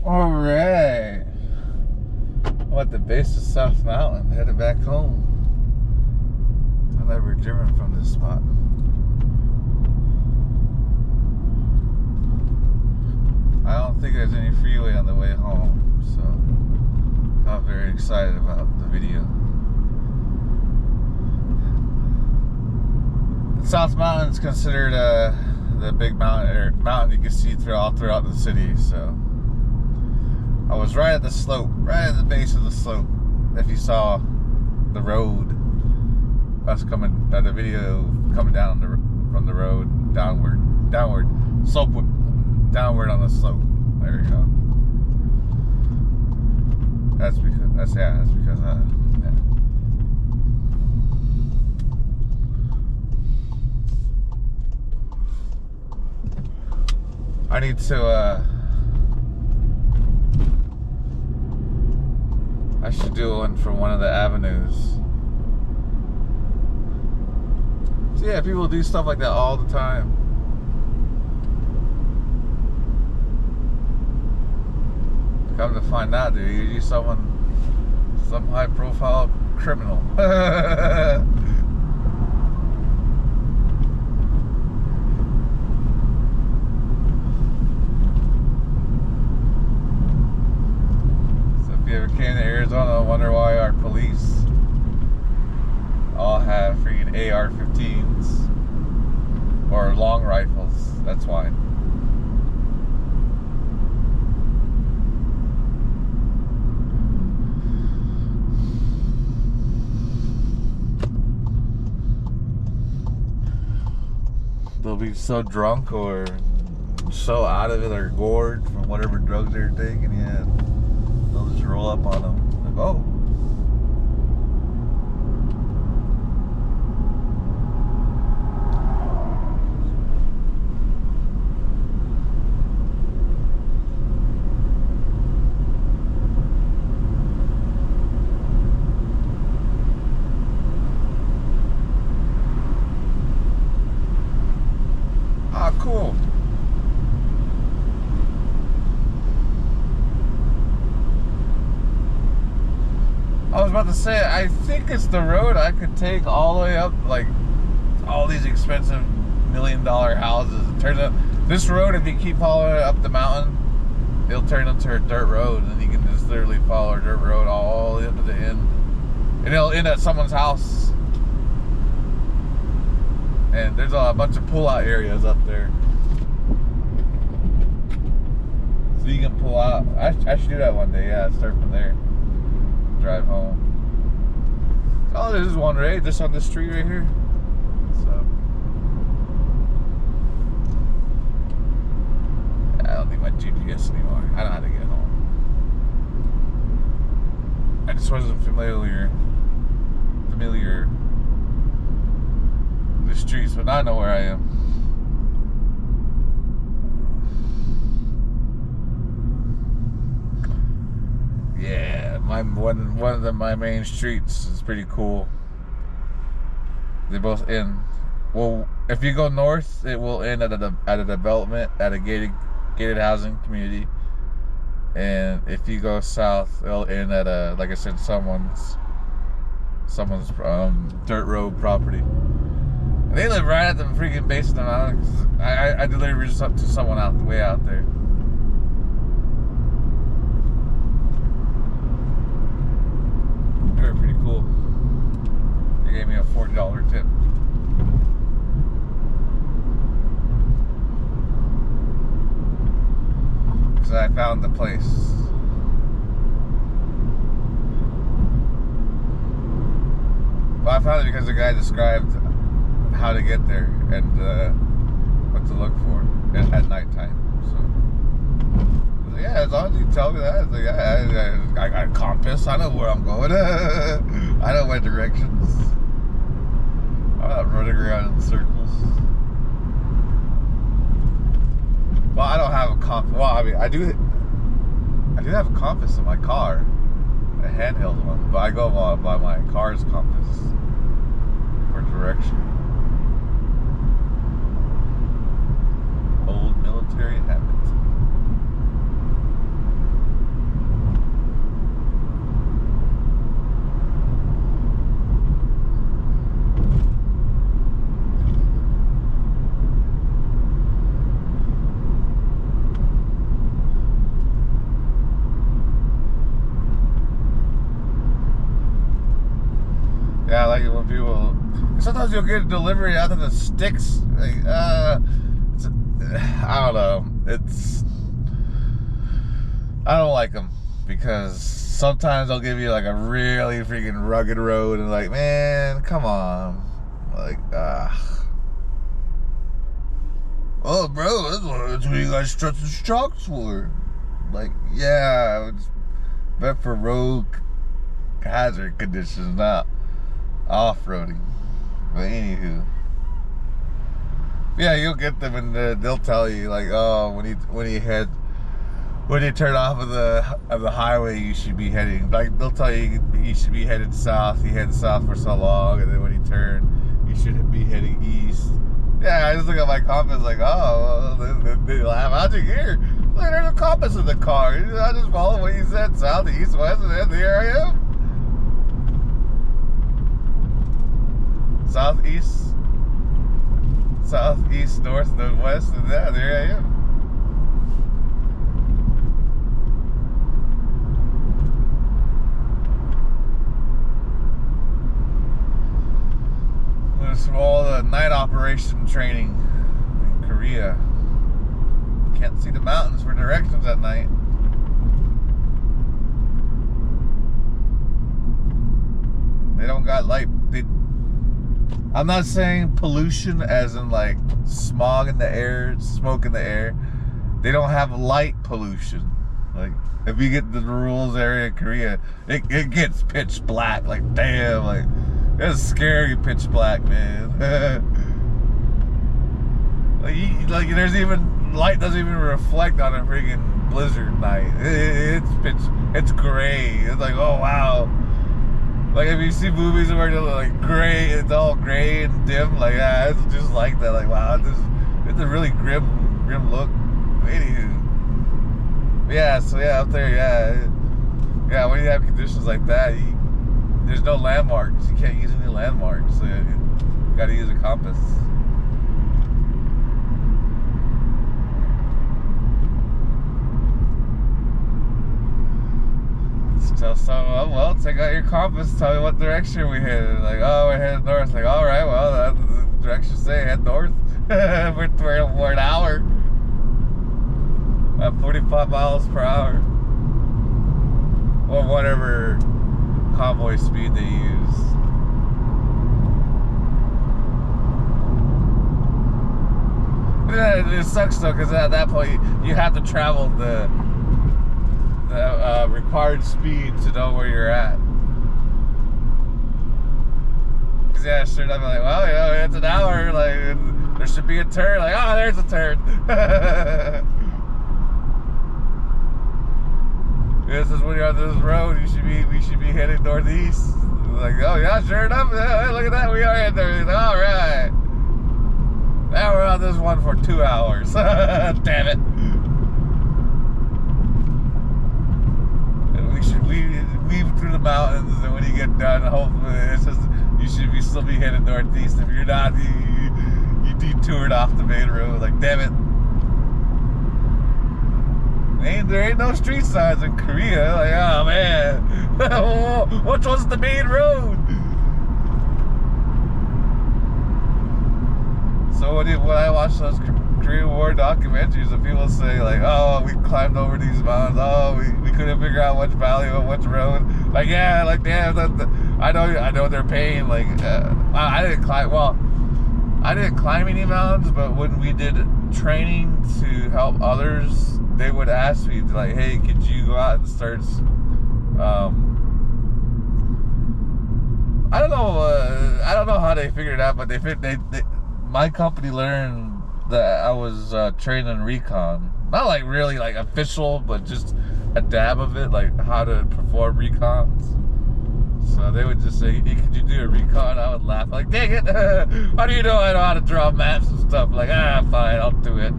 Alright. I'm at the base of South Mountain, headed back home. I've never driven from this spot. I don't think there's any freeway on the way home, so I'm very excited about the video. South Mountain is considered the big mountain you can see throughout the city, so I was right at the slope, right at the base of the slope. If you saw the road, us coming, the video coming down from the road downward, slope, downward on the slope. There you go. That's because yeah. I need to I should do one from one of the avenues. So yeah, people do stuff like that all the time. Come to find out, dude, you're some high-profile criminal. If you ever came to Arizona, I wonder why our police all have freaking AR-15s or long rifles. That's why. They'll be so drunk or so out of it or gored from whatever drugs they're taking, yeah. They'll just roll up on them. Like, oh. Ah, cool. I was about to say, I think it's the road I could take all the way up, like, all these expensive $1 million houses. It turns out, this road, if you keep following it up the mountain, it'll turn into a dirt road, and you can just literally follow a dirt road all the way up to the end. And it'll end at someone's house. And there's a bunch of pull-out areas up there. So you can pull out. I should do that one day, yeah, start from there. Drive home. Oh, there's one right just on this street right here. So I don't need my GPS anymore. I know how to get home. I just wasn't familiar with the streets, but now I know where I am. Yeah, one of my main streets is pretty cool. They both end. Well, if you go north, it will end at a development, at a gated housing community, and if you go south, it'll end at a, like I said, someone's dirt road property. And they live right at the freaking base of the mountain. I delivered just up to someone way out there. They're pretty cool. They gave me a $40 tip. Because I found the place. Well, I found it because the guy described how to get there and what to look for at nighttime. So, yeah, as long as you tell me that, like, I got a compass. I know where I'm going. I know my directions. I'm not running around in circles. Well, I don't have a compass. Well, I mean, I do have a compass in my car, a handheld one, but I go by my car's compass for direction. Old military habit. Sometimes you'll get a delivery out of the sticks. Like, I don't know. I don't like them because sometimes they'll give you like a really freaking rugged road and like, man, come on. Like, oh, bro, that's what you got struts and shocks for. Like, yeah, it's meant for road hazard conditions, not off-roading. But anywho, yeah, you'll get them and they'll tell you like, oh, when you turn off of the highway, you should be heading, like, they'll tell you you should be headed south. You head south for so long, and then when you turn, you should be heading east. Yeah, I just look at my compass like, oh, well, they laugh. How'd you hear? Look, there's a compass in the car. I just follow what you said, south, east, west, and then here I am. Southeast, north, northwest, and yeah, there I am. There's from all the night operation training in Korea. Can't see the mountains for directions at night. They don't got light. I'm not saying pollution as in like smog in the air, smoke in the air. They don't have light pollution. Like, if you get the rural area of Korea, it gets pitch black. Like, damn, like, it's scary pitch black, man. like there's even, light doesn't even reflect on a freaking blizzard night. It's gray. It's like, oh wow. Like, if you see movies where they're like gray, it's all gray and dim, like, yeah, it's just like that. Like, wow, it's a really grim look. Anywho. Yeah, so yeah, up there, yeah, when you have conditions like that, there's no landmarks. You can't use any landmarks, so you gotta use a compass. Tell someone, well, take out your compass, tell me what direction we headed. Like, oh, we're headed north. Like, all right, well, that's the direction say, head north for an hour at 45 miles per hour, or whatever convoy speed they use. It sucks though, because at that point you have to travel the required speed to know where you're at. Cause yeah, sure enough, I'm like, well, you know, it's an hour, like, there should be a turn, like, oh, there's a turn. This is when you're on this road, we should be heading northeast. Like, oh yeah, sure enough, yeah, look at that, we are heading there. Like, all right. Now we're on this one for 2 hours. Damn it. Weave through the mountains, and when you get done, hopefully it's just, you should still be headed northeast. If you're not, you detoured off the main road. Like, damn it. There ain't no street signs in Korea. Like, oh man, which was the main road? So when I watch those Korean War documentaries, and people say like, oh, we climbed over these mountains, oh, we couldn't figure out which valley or which road. Like, yeah, like, damn, I know they're paying. Like, I didn't climb any mountains, but when we did training to help others, they would ask me like, hey, could you go out and start I don't know how they figured it out, but they my company learned that I was trained in recon. Not like really like official, but just a dab of it, like how to perform recons. So they would just say, hey, could you do a recon? I would laugh like, dang it, how do you know I know how to draw maps and stuff? Like, fine, I'll do it.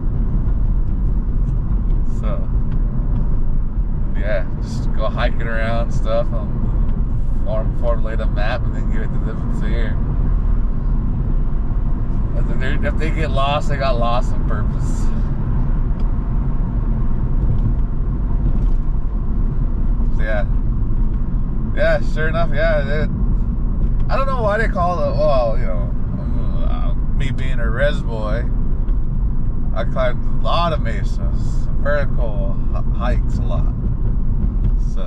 So yeah, just go hiking around stuff, formulate a map, and then give it to them and say, here. If they get lost, they got lost on purpose. So yeah, sure enough, yeah. I don't know why they call it. Well, you know, me being a res boy, I climbed a lot of mesas, vertical hikes a lot. So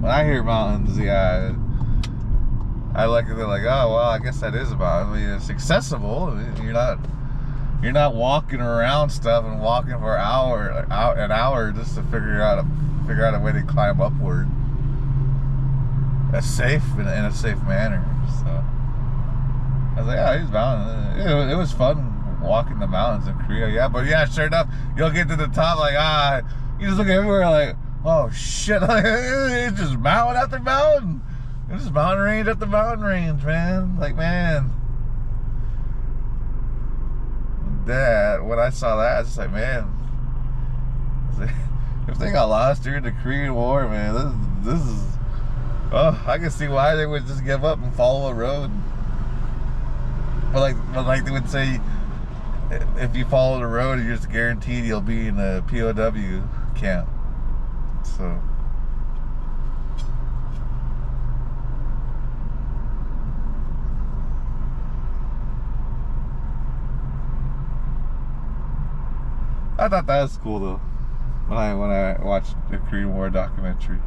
when I hear mountains, yeah, I like it. They're like, oh well, I guess that is a mountain. I mean, it's accessible. I mean, you're not walking around stuff and walking for an hour just to figure out a way to climb upward. That's safe in a safe manner. So I was like, yeah, these mountains. It was fun walking the mountains in Korea. Yeah, but yeah, sure enough, you'll get to the top like you just look everywhere like, oh shit, it's just mountain after mountain. It's just mountain range after mountain range, man. Like, man. That when I saw that, I was just like, man. If they got lost during the Korean War, man, this is. Oh, I can see why they would just give up and follow a road. But like they would say, if you follow the road, you're just guaranteed you'll be in a POW camp. So. I thought that was cool though, when I watched the Korean War documentary,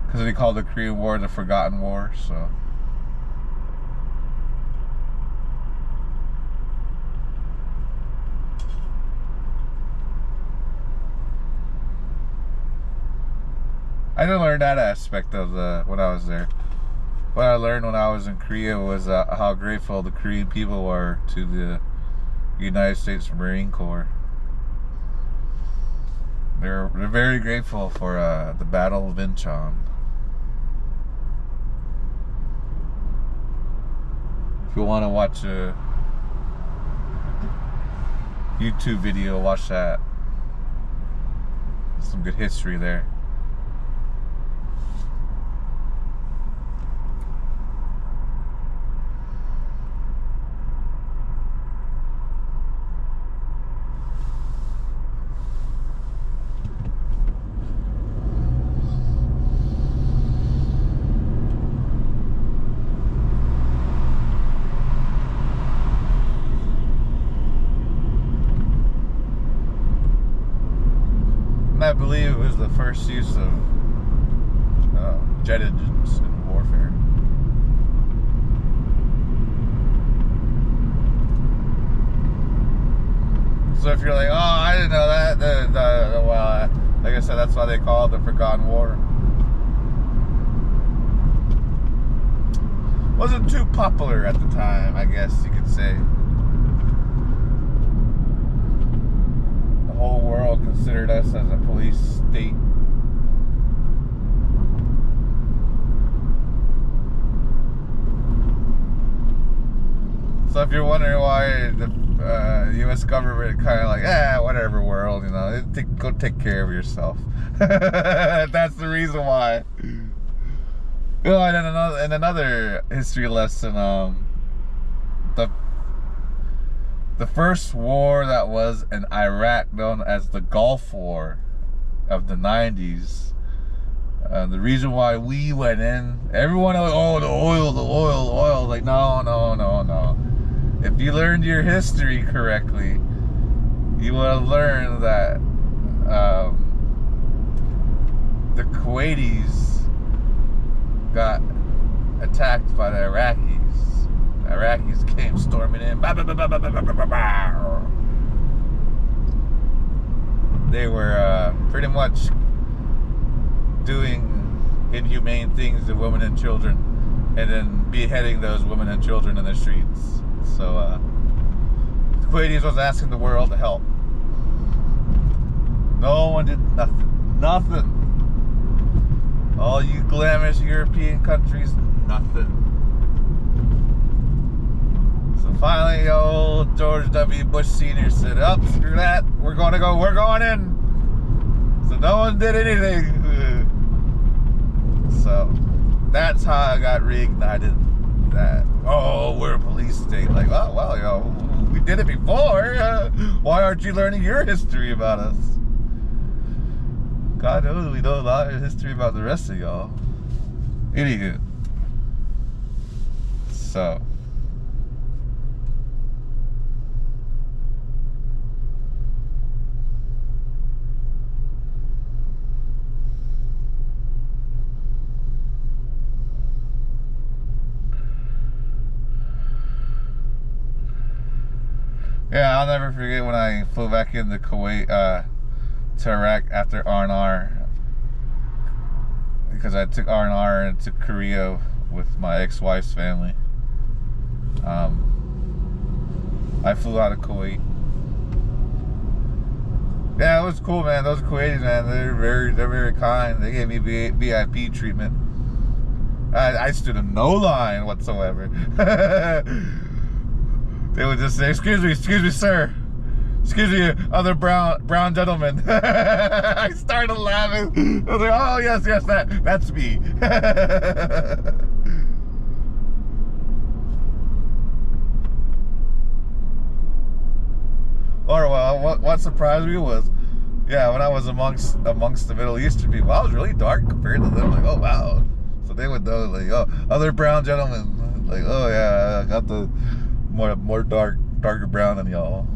because they called the Korean War the Forgotten War. So I didn't learn that aspect of when I was there. What I learned when I was in Korea was how grateful the Korean people were to the United States Marine Corps. They're very grateful for the Battle of Incheon. If you want to watch a YouTube video, watch that. Some good history there. I believe it was the first use of jet engines in warfare. So if you're like, oh, I didn't know that, well, like I said, that's why they call it the Forgotten War. Wasn't too popular at the time, I guess you could say. The whole world considered us as a police state. So if you're wondering why the U.S. government kind of like, whatever, world, you know, go take care of yourself. That's the reason why. You know, and another history lesson, the first war that was in Iraq, known as the Gulf War of the 90s, the reason why we went in, everyone was, oh, the oil, like, no. If you learned your history correctly, you would have learned that the Kuwaitis got attacked by the Iraqis. The Iraqis came storming in. They were pretty much doing inhumane things to women and children, and then beheading those women and children in the streets. So the Kuwaitis was asking the world to help. No one did nothing. All you glamorous European countries, nothing. So finally, old George W. Bush Sr. said, screw that, we're going in. So no one did anything. So that's how I got reignited. That, we're a police state. Like, oh, well, we did it before. Why aren't you learning your history about us? God knows we know a lot of history about the rest of y'all. Anywho. So, Yeah, I'll never forget when I flew back into Kuwait, to Iraq after R&R, because I took R&R into Korea with my ex-wife's family. I flew out of Kuwait. Yeah, it was cool, man. Those Kuwaitis, man, they're very kind. They gave me VIP treatment. I stood in no line whatsoever. They would just say, excuse me, sir. Excuse me, other brown gentleman." I started laughing. I was like, "Oh, yes, that's me." Or, well, what surprised me was, yeah, when I was amongst the Middle Eastern people, I was really dark compared to them. Like, oh, wow. So they would know, like, oh, other brown gentlemen. Like, oh, yeah, I got the more darker brown than y'all.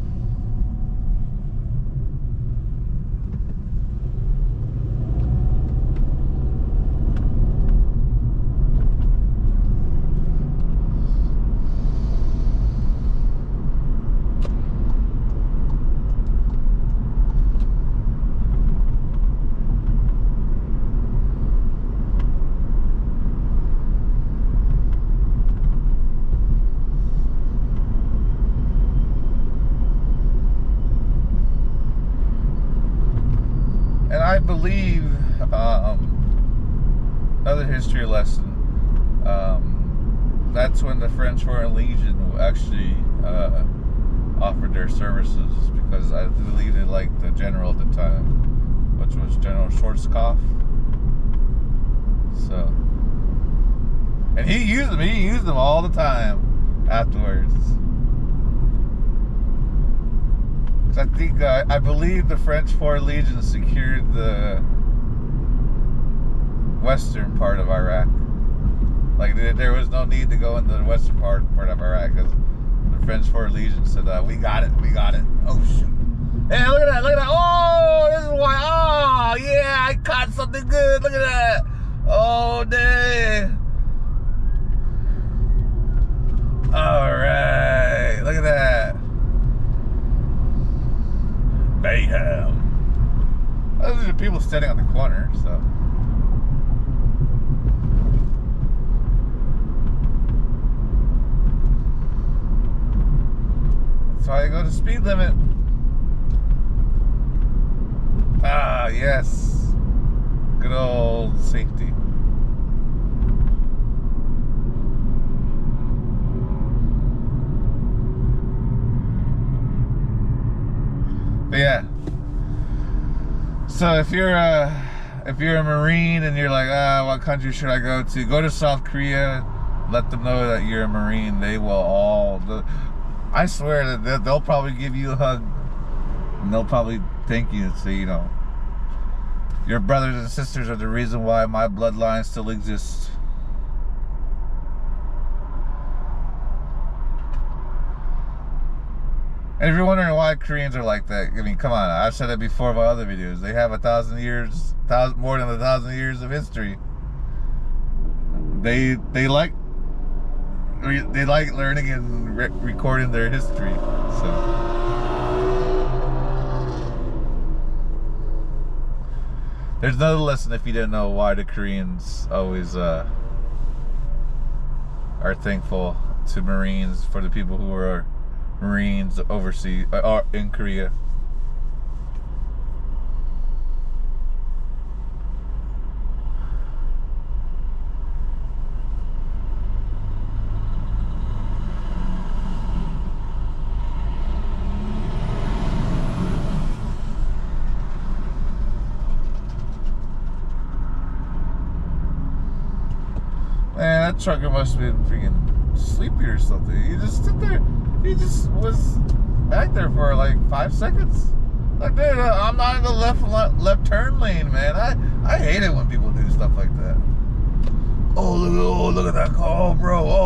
And I believe, another history lesson, that's when the French Foreign Legion actually offered their services, because I believe they liked the general at the time, which was General Schwarzkopf. So, and he used them all the time afterwards. I think, I believe the French Foreign Legion secured the western part of Iraq. Like, there was no need to go into the western part of Iraq, because the French Foreign Legion said, we got it. Oh, shoot. Hey, look at that. Oh, this is why. Oh, yeah, I caught something good. Look at that. Oh, dang. All right. Look at that. Mayhem. Those are the people standing on the corner, so. That's why I go to speed limit. Ah, yes. Good old safety. But yeah. So if you're a Marine and you're like, what country should I go to? Go to South Korea. Let them know that you're a Marine. They will all. I swear that they'll probably give you a hug, and they'll probably thank you and say, your brothers and sisters are the reason why my bloodline still exists. And if you're wondering why Koreans are like that, I mean, come on. I've said it before in my other videos. They have more than 1,000 years of history. They like learning and recording their history. So there's another lesson if you didn't know why the Koreans always are thankful to Marines for the people who are Marines overseas or in Korea. Man, that trucker must have been freaking sleepy or something. He just stood there. He just was back there for like 5 seconds. Like, dude, I'm not in the left turn lane, man. I hate it when people do stuff like that. Oh, look at that car. Oh,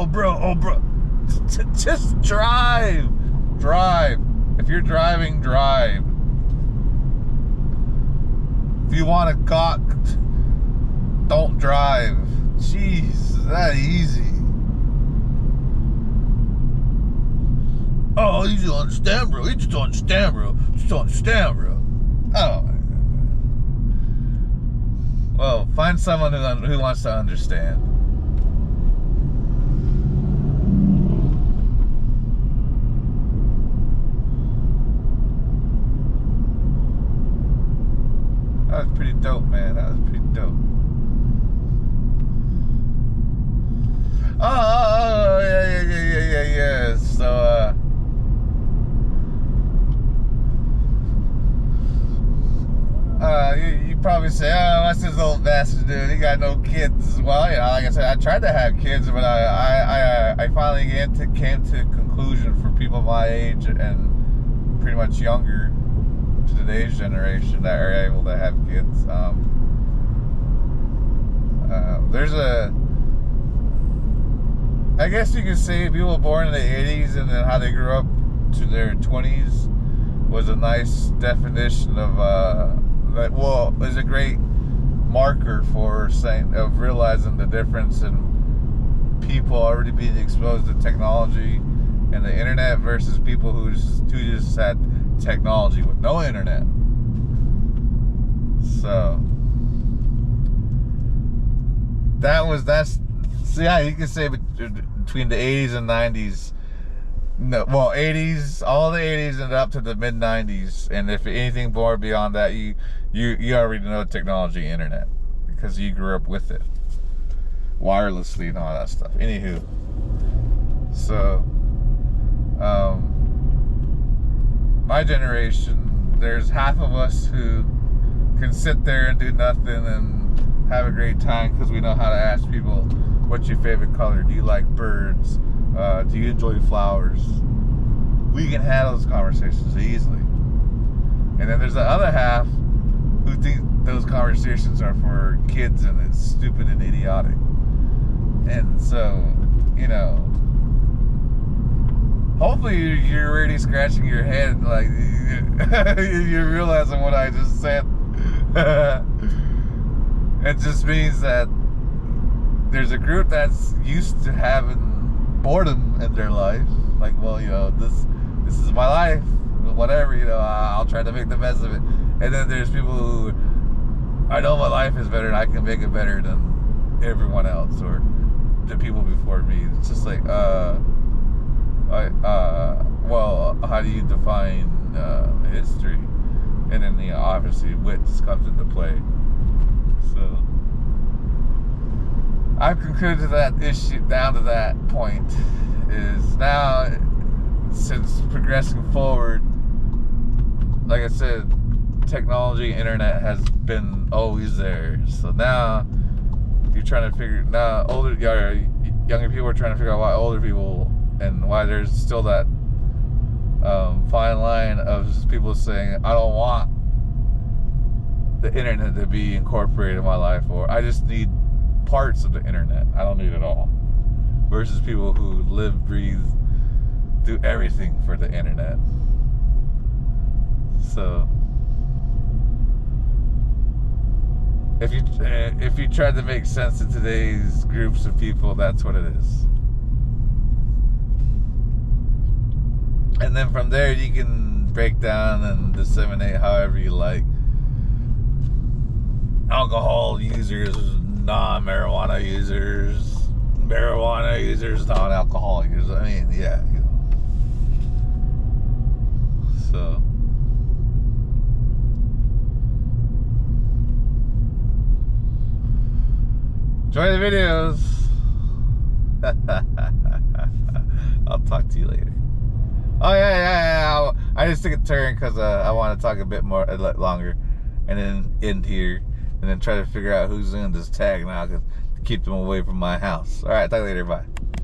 bro. Just drive. If you're driving, drive. If you want to gawk, don't drive. Jeez, is that easy? Oh, you just don't understand, bro. You just don't understand, bro. You just don't understand, bro. Oh. Well, find someone who wants to understand. That was pretty dope, man. That was pretty dope. Oh, yeah. So, you probably say, oh, what's this old bastard doing? He got no kids. Well, you know, like I said, I tried to have kids, but I finally came to a conclusion for people my age and pretty much younger to today's generation that are able to have kids. There's I guess you could say people born in the 80s and then how they grew up to their 20s was a nice definition of that. Well, is a great marker for realizing the difference in people already being exposed to technology and the internet versus people who just had technology with no internet. So so yeah, you can say between the 80s and 90s. No, well, 80s, all the 80s and up to the mid 90s, and if anything more beyond that, you already know technology, internet, because you grew up with it, wirelessly and all that stuff. Anywho, so my generation, there's half of us who can sit there and do nothing and have a great time because we know how to ask people, what's your favorite color? Do you like birds? Do you enjoy flowers? We can handle those conversations easily. And then there's the other half who think those conversations are for kids and it's stupid and idiotic. And so, you know, hopefully you're already scratching your head like you're realizing what I just said. It just means that there's a group that's used to having boredom in their life. Like, well, you know, this is my life. Whatever, you know, I'll try to make the best of it. And then there's people who, I know my life is better and I can make it better than everyone else or the people before me. It's just like, well, how do you define history? And then, you know, obviously wit comes into play. So I've concluded that issue down to that point is now, since progressing forward, like I said, technology, internet has been always there. So now you're trying to figure, now younger people are trying to figure out why older people, and why there's still that fine line of people saying, I don't want the internet to be incorporated in my life, or I just need parts of the internet, I don't need it all, versus people who live, breathe, do everything for the internet. So if you try to make sense of today's groups of people, that's what it is. And then from there you can break down and disseminate however you like. Alcohol users, non-marijuana users, marijuana users, non-alcohol users. I mean, yeah, you know. So enjoy the videos. I'll talk to you later. Oh yeah. I just took a turn because I want to talk a bit more, longer, and then end here. And then try to figure out who's in this tag now to keep them away from my house. All right, talk later. Bye.